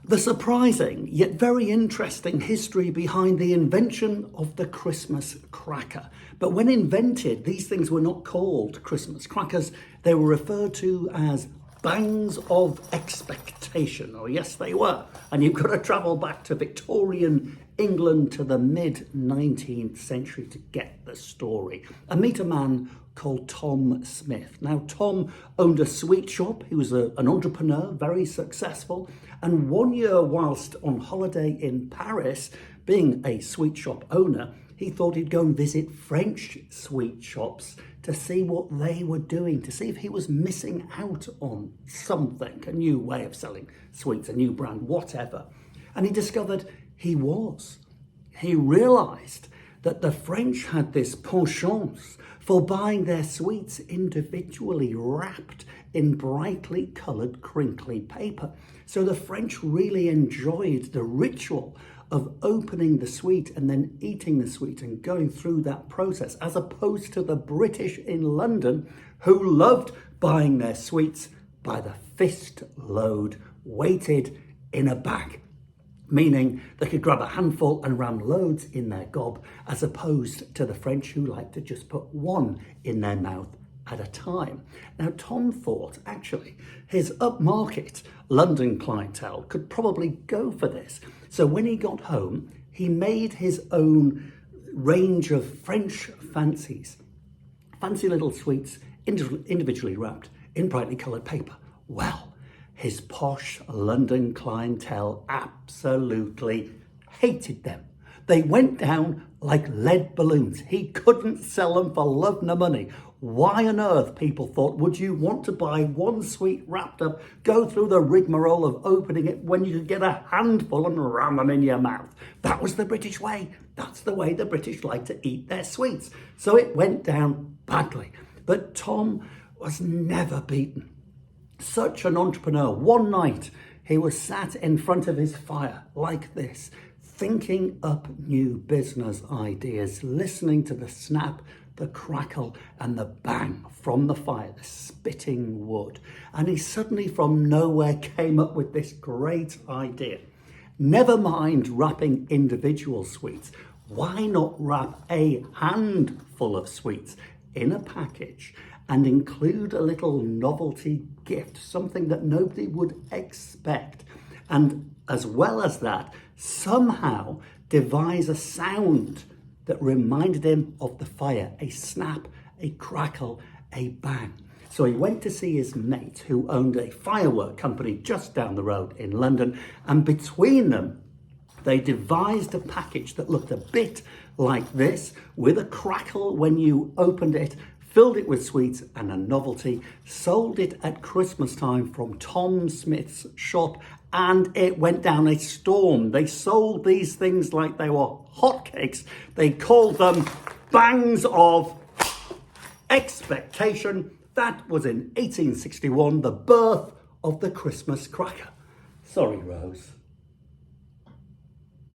The surprising yet very interesting history behind the invention of the Christmas cracker. But when invented, these things were not called Christmas crackers. They were referred to as bangs of expectation. Oh yes, they were. And you've got to travel back to Victorian England to the mid-19th century to get the story. And meet a man called Tom Smith. Now, Tom owned a sweet shop. He was an entrepreneur, very successful. And one year, whilst on holiday in Paris, being a sweet shop owner, he thought he'd go and visit French sweet shops to see what they were doing, to see if he was missing out on something, a new way of selling sweets, a new brand, whatever. And he discovered he was. He realised that the French had this penchant for buying their sweets individually wrapped in brightly coloured crinkly paper. So the French really enjoyed the ritual of opening the sweet and then eating the sweet and going through that process, as opposed to the British in London, who loved buying their sweets by the fist load, weighted in a bag. Meaning they could grab a handful and ram loads in their gob, as opposed to the French, who like to just put one in their mouth at a time. Now, Tom thought, actually, his upmarket London clientele could probably go for this. So when he got home, he made his own range of French fancies. Fancy little sweets, individually wrapped in brightly coloured paper. Well, his posh London clientele absolutely hated them. They went down like lead balloons. He couldn't sell them for love nor money. Why on earth, people thought, would you want to buy one sweet wrapped up, go through the rigmarole of opening it when you could get a handful and ram them in your mouth? That was the British way. That's the way the British like to eat their sweets. So it went down badly. But Tom was never beaten. Such an entrepreneur. One night, he was sat in front of his fire like this, thinking up new business ideas, listening to the snap, the crackle and the bang from the fire, the spitting wood. And he suddenly from nowhere came up with this great idea. Never mind wrapping individual sweets. Why not wrap a handful of sweets in a package and include a little novelty gift, something that nobody would expect? And as well as that, somehow devise a sound that reminded him of the fire, a snap, a crackle, a bang. So he went to see his mate, who owned a firework company just down the road in London, and between them, they devised a package that looked a bit like this, with a crackle when you opened it, filled it with sweets and a novelty, sold it at Christmas time from Tom Smith's shop, and it went down a storm. They sold these things like they were hotcakes. They called them bangs of expectation. That was in 1861, the birth of the Christmas cracker. Sorry, Rose.